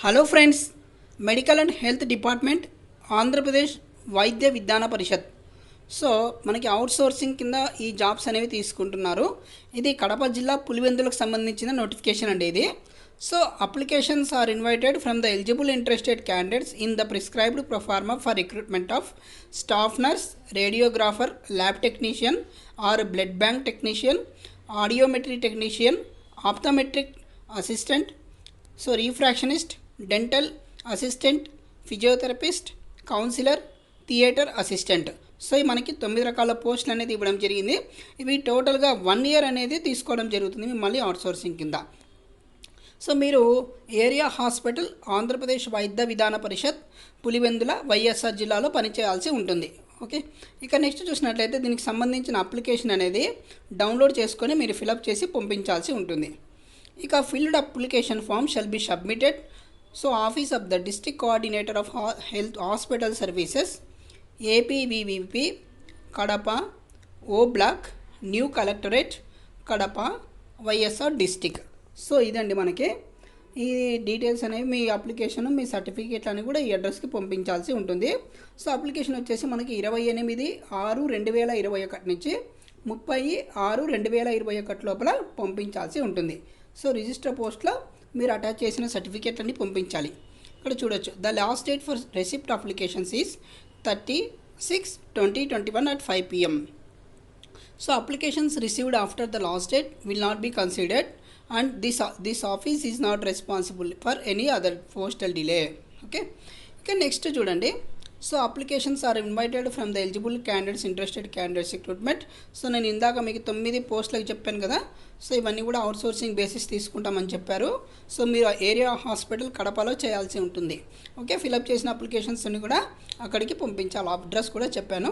Hello friends, medical and health department Andhra Pradesh వైద్య విధాన పరిషత్. So మనకి అవుట్సోర్సింగ్ కింద ఈ జాబ్స్ అనేవి తీసుకుంటున్నారు. ఇది కడప జిల్లా పులివెందులకు సంబంధించిన నోటిఫికేషన్ అండి ఇది. So applications are invited from the eligible interested candidates in the prescribed proforma for recruitment of staff nurse, radiographer, lab technician or blood bank technician, audiometry technician, optometric assistant, so refractionist, dental assistant, physiotherapist, counsellor, theatre assistant. So ఈ మనకి 9 రకాల పోస్టులు అనేది ఇవ్వడం జరిగింది. ఇవి టోటల్గా 1 year అనేది తీసుకోవడం జరుగుతుంది మిమ్మల్ని అవుట్సోర్సింగ్ కింద. సో మీరు ఏరియా హాస్పిటల్ ఆంధ్రప్రదేశ్ వైద్య విధాన పరిషత్ పులివెందుల వైఎస్ఆర్ జిల్లాలో పనిచేయాల్సి ఉంటుంది. ఓకే, ఇక నెక్స్ట్ చూసినట్లయితే దీనికి సంబంధించిన అప్లికేషన్ అనేది డౌన్లోడ్ చేసుకొని మీరు ఫిలప్ చేసి పంపించాల్సి ఉంటుంది. ఇక filled application form shall be submitted. So office of the district coordinator of health hospital services, APVVP, Kadapa, O block, new collectorate, Kadapa, YSR district. So ఇదండి మనకి ఈ డీటెయిల్స్ అనేవి. మీ అప్లికేషన్, మీ సర్టిఫికేట్లు అని కూడా ఈ అడ్రస్కి పంపించాల్సి ఉంటుంది. సో అప్లికేషన్ వచ్చేసి మనకి 28/6/2021 నుంచి 30/6/2021 లోపల పంపించాల్సి ఉంటుంది. సో రిజిస్టర్ పోస్ట్లో మీరు అటాచ్ చేసిన సర్టిఫికేట్ అన్ని పంపించాలి. ఇక్కడ చూడొచ్చు, the last date for receipt applications is 30/6/2021 at 5 PM. So applications received after the last date will not be considered, and this office is not responsible for any other postal delay. Okay, next చూడండి. So applications are invited from the eligible candidates, interested candidates recruitment. So నేను ఇందాక మీకు 9 పోస్టులకు చెప్పాను కదా. So ఇవన్నీ కూడా outsourcing basis తీసుకుంటామని చెప్పారు. సో మీరు ఏరియా హాస్పిటల్ కడపలో చేయాల్సి ఉంటుంది. ఓకే, ఫిలప్ చేసిన అప్లికేషన్స్ అన్ని కూడా అక్కడికి పంపించాలి. అడ్రస్ కూడా చెప్పాను.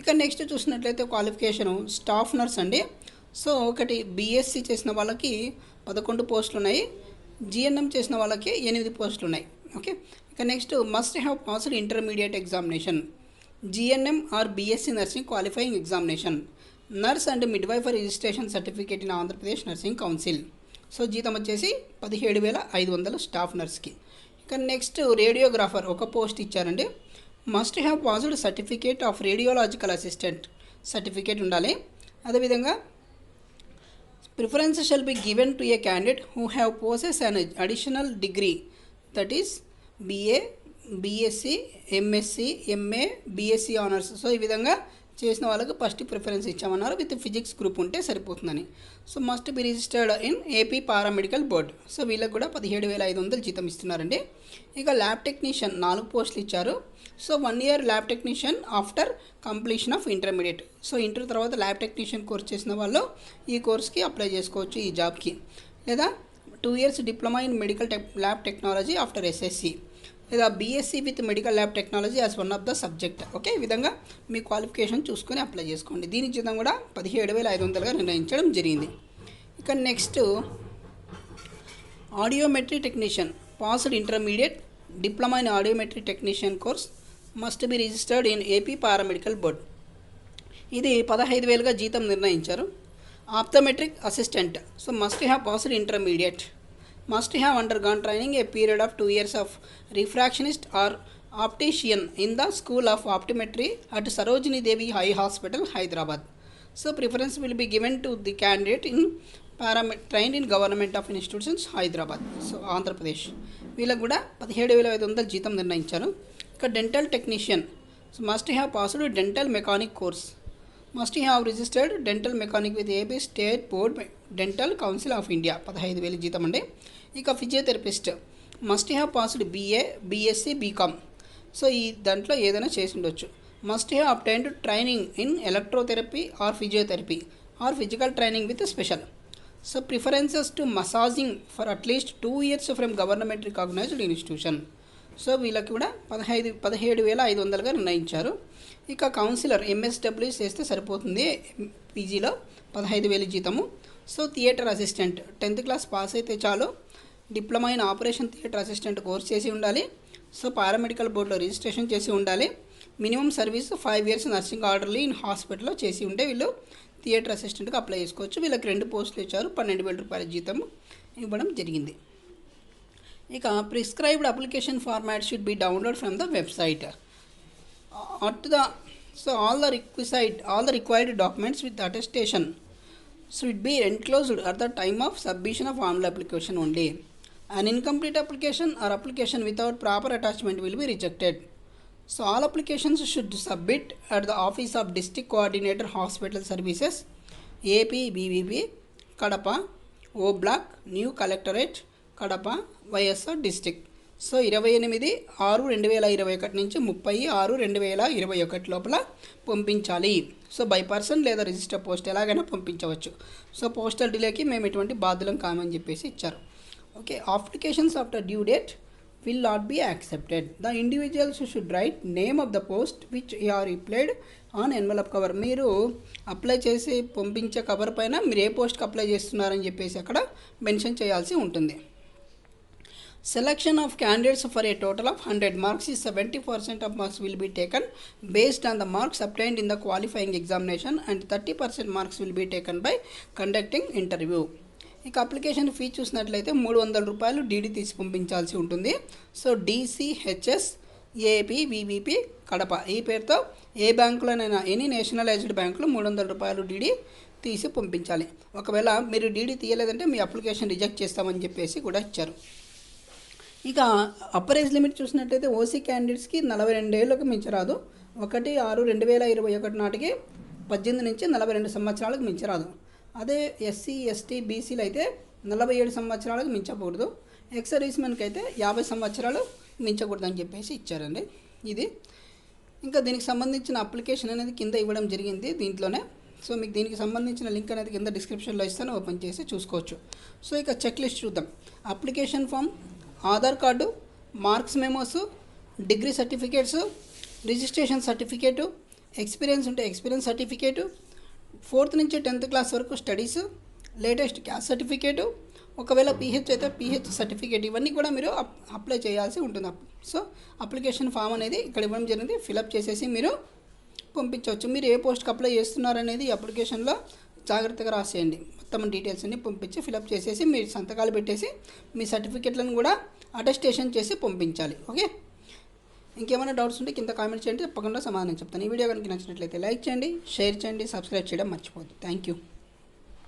ఇక నెక్స్ట్ చూసినట్లయితే క్వాలిఫికేషను స్టాఫ్ నర్స్ అండి. సో ఒకటి బీఎస్సీ చేసిన వాళ్ళకి 11 పోస్టులు ఉన్నాయి. జిఎన్ఎం చేసిన వాళ్ళకి 8 పోస్టులు ఉన్నాయి. ఓకే, ఇక next must have passed intermediate examination, GNM or BSc nursing qualifying examination, nurse and మిడ్వైఫర్ registration certificate in Andhra Pradesh nursing council. So జీతం వచ్చేసి 17,500 స్టాఫ్ నర్స్కి. ఇక నెక్స్ట్ రేడియోగ్రాఫర్ ఒక పోస్ట్ ఇచ్చారండి. Must have passed certificate of radiological assistant certificate ఉండాలి. అదేవిధంగా preference shall be given to A candidate who have possess an additional degree, that is BA, BSc, MSc, MA, BSc honours. So ఈ విధంగా చేసిన వాళ్ళకి first preference ఇచ్చామన్నారు. With physics group ఉంటే సరిపోతుందని. So must be registered in AP paramedical board. So వీళ్ళకి కూడా 17,500 జీతం ఇస్తున్నారండి. ఇక ల్యాబ్ టెక్నీషియన్ 4 పోస్టులు ఇచ్చారు. So 1 year lab technician after completion of intermediate. So inter తర్వాత ల్యాబ్ టెక్నీషియన్ కోర్స్ చేసిన వాళ్ళు ఈ కోర్స్కి అప్లై చేసుకోవచ్చు, ఈ జాబ్కి. లేదా 2 years diploma in medical lab technology after SSC, లేదా BSc with medical lab technology as one of the subject. Okay, ఈ విధంగా మీ క్వాలిఫికేషన్ చూసుకొని అప్లై చేసుకోండి. దీని జీతం కూడా 17,500గా నిర్ణయించడం జరిగింది. ఇక next audiometry technician passed intermediate diploma in audiometry technician course must be registered in AP paramedical board. ఇది 15,000గా జీతం నిర్ణయించారు. Optometric assistant, so must have passed intermediate, must have undergone training a period of 2 years of refractionist or optician in the School of Optometry at Sarojini Devi Eye Hospital, Hyderabad. So preference will be given to the candidate in trained in Government of Institutions, Hyderabad. So Andhra Pradesh వీళ్ళకు కూడా 17,500 జీతం నిర్ణయించారు. ఇక dental technician, so must have passed dental mechanic course, must have registered dental mechanic with AP state board dental council of India. 15,000 జీతం అండి. ఇక physiotherapist must have passed BA, BSc, BCom. So ఈ దాంట్లో ఏదైనా చేసి ఉండొచ్చు. Must have obtained training in electrotherapy or physiotherapy or physical training with special. So preferences to massaging for at least 2 years from government recognised institution. So వీళ్ళకి కూడా 17,500గా నిర్ణయించారు. ఇక councillor MSW చేస్తే సరిపోతుంది, పీజీలో 15,000 జీతము. So theatre assistant 10th class pass అయితే చాలు. Diploma in operation theatre assistant course చేసి ఉండాలి. సో పారామెడికల్ బోర్డులో రిజిస్ట్రేషన్ చేసి ఉండాలి. Minimum service 5 years nursing orderly in హాస్పిటల్లో చేసి ఉంటే వీళ్ళు థియేటర్ అసిస్టెంట్గా అప్లై చేసుకోవచ్చు. వీళ్ళకి 2 పోస్టులు ఇచ్చారు. 12,000 రూపాయల జీతం ఇవ్వడం జరిగింది. ఇక prescribed application format should be download from the website. All the required documents with attestation should be enclosed at the time of submission of formal application only. An incomplete application or application without proper attachment will be rejected. So all applications should submit at the Office of District Coordinator Hospital Services, APBVP, Kadapa, O Block, New Collectorate, Kadapa, YSR District. So 28/6/2021 నుంచి 30/6/2021 లోపల పంపించాలి. So by person లేదా register post ఎలాగైనా పంపించవచ్చు. So postal డిలేకి మేము ఎటువంటి బాధ్యులం కామని చెప్పేసి ఇచ్చారు. Okay, applications after due date will not be accepted. The individuals should write name of the post which are applied on envelope cover. మీరు అప్లై చేసి పంపించే కవర్ పైన మీరు ఏ పోస్ట్కి అప్లై చేస్తున్నారని చెప్పేసి అక్కడ మెన్షన్ చేయాల్సి ఉంటుంది. Selection of candidates for a total of 100 marks is 70% of marks will be taken based on the marks obtained in the qualifying examination and 30% marks will be taken by conducting interview. ఇక application fee చూసినట్లయితే 300 రూపాయలు DD తీసి పంపించాల్సి ఉంటుంది. So DCHS APBVP Kadapa ఈ పేరుతో ఏ బ్యాంకులోనైనా any nationalised బ్యాంకులో 300 రూపాయలు DD తీసి పంపించాలి. ఒకవేళ మీరు డీడీ తీయలేదంటే మీ అప్లికేషన్ రిజెక్ట్ చేస్తామని చెప్పేసి కూడా ఇచ్చారు. ఇక అప్పర్ ఏజ్ లిమిట్ చూసినట్లయితే ఓసీ క్యాండిడేట్స్కి 42 ఏళ్ళకు మించరాదు. 1/6/2021 నాటికి 18 నుంచి 42 సంవత్సరాలకు మించరాదు. అదే SC ST BCలు అయితే 47 సంవత్సరాలకు మించకూడదు. ఎక్స్ సర్వీస్మెన్కి అయితే 50 సంవత్సరాలు మించకూడదు అని చెప్పేసి ఇచ్చారండి. ఇది ఇంకా దీనికి సంబంధించిన అప్లికేషన్ అనేది కింద ఇవ్వడం జరిగింది దీంట్లోనే. సో మీకు దీనికి సంబంధించిన లింక్ అనేది కింద డిస్క్రిప్షన్లో ఇస్తాను, ఓపెన్ చేసి చూసుకోవచ్చు. సో ఇక చెక్ లిస్ట్ చూద్దాం. Application form, Aadhaar card, marks memos, degree certificates, registration certificate, experience ఉంటే ఎక్స్పీరియన్స్ సర్టిఫికేటు, 4th నుంచి 10th క్లాస్ వరకు స్టడీస్, లేటెస్ట్ క్యాస్ట్ సర్టిఫికేటు, ఒకవేళ PH అయితే PH సర్టిఫికేట్, ఇవన్నీ కూడా మీరు అప్లై చేయాల్సి ఉంటుంది. సో అప్లికేషన్ ఫామ్ అనేది ఇక్కడ ఇవ్వడం జరిగింది, ఫిలప్ చేసేసి మీరు పంపించవచ్చు. మీరు ఏ పోస్ట్కి అప్లై చేస్తున్నారనేది ఈ అప్లికేషన్లో జాగ్రత్తగా రాసేయండి. మొత్తం డీటెయిల్స్ అన్ని పంపించి ఫిలప్ చేసేసి మీరు సంతకాలు పెట్టేసి మీ సర్టిఫికేట్లను కూడా అటెస్టేషన్ చేసి పంపించాలి. ఓకే, ఇంకేమైనా డౌట్స్ ఉంటే కింద కామెంట్ చేయండి, తప్పకుండా సమాధానం చెప్తాను. ఈ వీడియో కనుక నచ్చినట్లయితే లైక్ చేయండి, షేర్ చేయండి, సబ్స్క్రైబ్ చేయడం మర్చిపోవద్దు. Thank you.